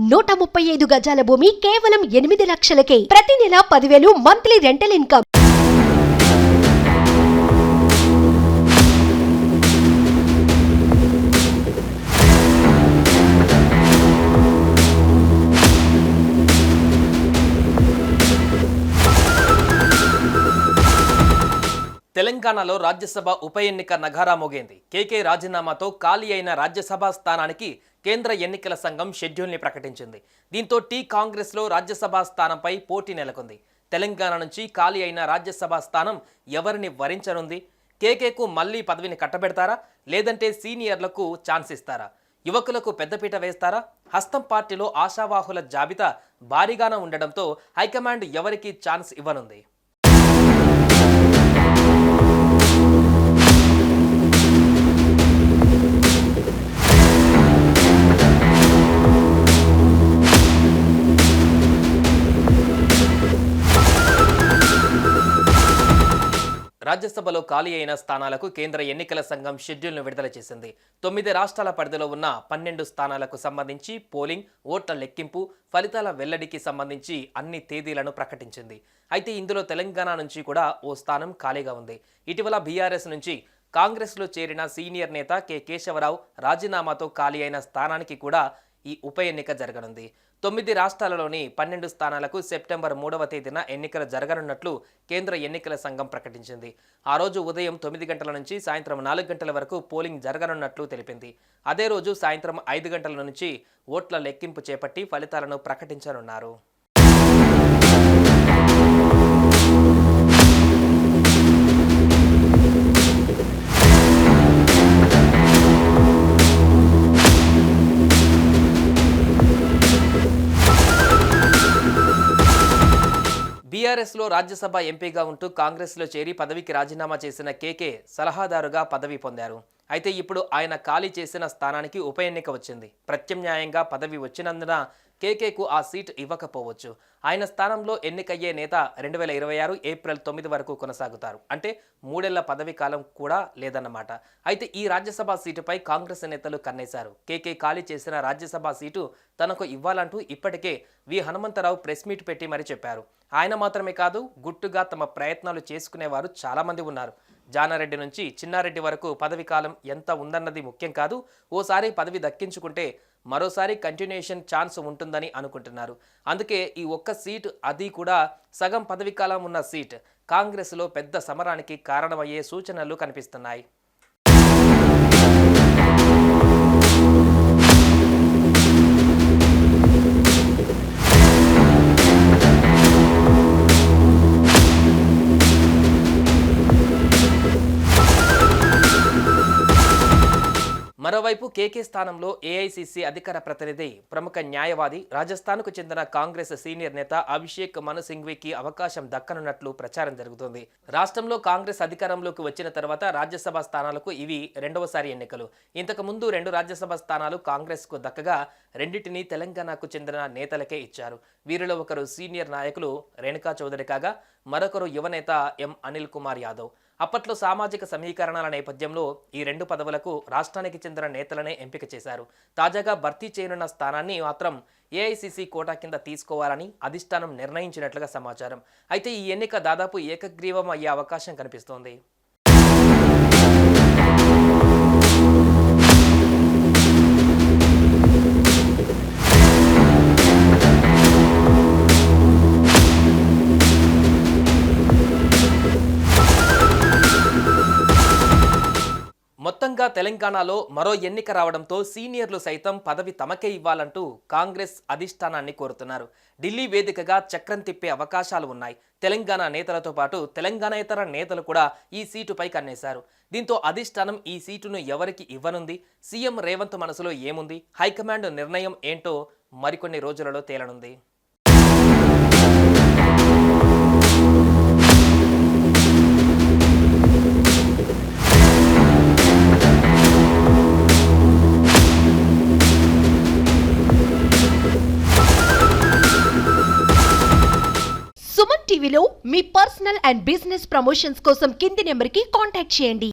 135 గజాల భూమి కేవలం 8 లక్షలకే. ప్రతి నెల 10,000 మంత్లీ రెంటల్ ఇన్కమ్. తెలంగాణలో రాజ్యసభ ఉప ఎన్నిక నగారా మోగేంది. కేకే రాజీనామాతో ఖాళీ అయిన రాజ్యసభ స్థానానికి కేంద్ర ఎన్నికల సంఘం షెడ్యూల్ని ప్రకటించింది. దీంతో కాంగ్రెస్లో రాజ్యసభ స్థానంపై పోటీ నెలకొంది. తెలంగాణ నుంచి ఖాళీ అయిన రాజ్యసభ స్థానం ఎవరిని వరించనుంది? కేకేకు మళ్లీ పదవిని కట్టబెడతారా, లేదంటే సీనియర్లకు ఛాన్స్ ఇస్తారా? యువకులకు పెద్దపీట వేస్తారా? హస్తం పార్టీలో ఆశావాహుల జాబితా భారీగానే ఉండడంతో హైకమాండ్ ఎవరికి ఛాన్స్ ఇవ్వనుంది? రాజ్యసభలో ఖాళీ అయిన స్థానాలకు కేంద్ర ఎన్నికల సంఘం షెడ్యూల్ను విడుదల చేసింది. 9 రాష్ట్రాల పరిధిలో ఉన్న 12 స్థానాలకు సంబంధించి పోలింగ్, ఓట్ల లెక్కింపు, ఫలితాల వెల్లడికి సంబంధించి అన్ని తేదీలను ప్రకటించింది. అయితే ఇందులో తెలంగాణ నుంచి కూడా ఓ స్థానం ఖాళీగా ఉంది. ఇటీవల బీఆర్ఎస్ నుంచి కాంగ్రెస్లో చేరిన సీనియర్ నేత కె కేశవరావు రాజీనామాతో ఖాళీ అయిన స్థానానికి కూడా ఈ ఉప ఎన్నిక జరగనుంది. 9 రాష్ట్రాలలోని 12 స్థానాలకు సెప్టెంబర్ 3వ తేదీన ఎన్నికలు జరగనున్నట్లు కేంద్ర ఎన్నికల సంఘం ప్రకటించింది. ఆ రోజు ఉదయం 9 గంటల నుంచి సాయంత్రం 4 గంటల వరకు పోలింగ్ జరగనున్నట్లు తెలిపింది. అదే రోజు సాయంత్రం 5 గంటల నుంచి ఓట్ల లెక్కింపు చేపట్టి ఫలితాలను ప్రకటించనున్నారు. బీఆర్ఎస్లో రాజ్యసభ ఎంపీగా ఉంటూ కాంగ్రెస్లో చేరి పదవికి రాజీనామా చేసిన కేకే సలహాదారుగా పదవి పొందారు. అయితే ఇప్పుడు ఆయన ఖాళీ చేసిన స్థానానికి ఉప ఎన్నిక వచ్చింది. ప్రత్యామ్నాయంగా పదవి వచ్చినందున కేకేకు ఆ సీట్ ఇవ్వకపోవచ్చు. ఆయన స్థానంలో ఎన్నికయ్యే నేత 2026 ఏప్రిల్ 9 వరకు కొనసాగుతారు. అంటే 3 ఏళ్ల పదవి కాలం కూడా లేదన్నమాట. అయితే ఈ రాజ్యసభ సీటుపై కాంగ్రెస్ నేతలు కన్నేశారు. కేకే ఖాళీ చేసిన రాజ్యసభ సీటు తనకు ఇవ్వాలంటూ ఇప్పటికే వి హనుమంతరావు ప్రెస్ మీట్ పెట్టి మరీ చెప్పారు. ఆయన మాత్రమే కాదు, గుట్టుగా తమ ప్రయత్నాలు చేసుకునేవారు చాలామంది ఉన్నారు. జానారెడ్డి నుంచి చిన్నారెడ్డి వరకు పదవి కాలం ఎంత ఉందన్నది ముఖ్యం కాదు. ఓసారి పదవి దక్కించుకుంటే మరోసారి కంటిన్యూషన్ ఛాన్స్ ఉంటుందని అనుకుంటున్నారు. అందుకే ఈ ఒక్క సీటు, అది కూడా సగం పదవి కాలం ఉన్న సీట్, కాంగ్రెస్లో పెద్ద సమరానికి కారణమయ్యే సూచనలు కనిపిస్తున్నాయి. మరోవైపు కేకే స్థానంలో ఏఐసీసీ అధికార ప్రతినిధి, ప్రముఖ న్యాయవాది, రాజస్థాన్కు చెందిన కాంగ్రెస్ సీనియర్ నేత అభిషేక్ మను సింఘ్వీకి అవకాశం దక్కనున్నట్లు ప్రచారం జరుగుతోంది. రాష్ట్రంలో కాంగ్రెస్ అధికారంలోకి వచ్చిన తర్వాత రాజ్యసభ స్థానాలకు ఇవి రెండవసారి ఎన్నికలు. ఇంతకు ముందు 2 రాజ్యసభ స్థానాలు కాంగ్రెస్కు దక్కగా రెండింటినీ తెలంగాణకు చెందిన నేతలకే ఇచ్చారు. వీరిలో ఒకరు సీనియర్ నాయకులు రేణుకా చౌదరి కాగా మరొకరు యువనేత ఎం అనిల్ కుమార్ యాదవ్. అప్పట్లో సామాజిక సమీకరణాల నేపథ్యంలో ఈ 2 పదవులకు రాష్ట్రానికి చెందిన నేతలనే ఎంపిక చేశారు. తాజాగా భర్తీ చేయనున్న స్థానాన్ని మాత్రం ఏఐసీసీ కోటా కింద తీసుకోవాలని అధిష్టానం నిర్ణయించినట్లుగా సమాచారం. అయితే ఈ ఎన్నిక దాదాపు ఏకగ్రీవం అయ్యే అవకాశం కనిపిస్తోంది. మొత్తంగా తెలంగాణలో మరో ఎన్నిక రావడంతో సీనియర్లు సైతం పదవి తమకే ఇవ్వాలంటూ కాంగ్రెస్ అధిష్టానాన్ని కోరుతున్నారు. ఢిల్లీ వేదికగా చక్రం తిప్పే అవకాశాలు ఉన్నాయి. తెలంగాణ నేతలతో పాటు తెలంగాణేతర నేతలు కూడా ఈ సీటుపై కన్నేశారు. దీంతో అధిష్టానం ఈ సీటును ఎవరికి ఇవ్వనుంది? సీఎం రేవంత్ మనసులో ఏముంది? హైకమాండ్ నిర్ణయం ఏంటో మరికొన్ని రోజులలో తేలనుంది. సుమన్ టీవీలో మీ పర్సనల్ అండ్ బిజినెస్ ప్రమోషన్స్ కోసం కింది నెంబర్కి కాంటాక్ట్ చేయండి.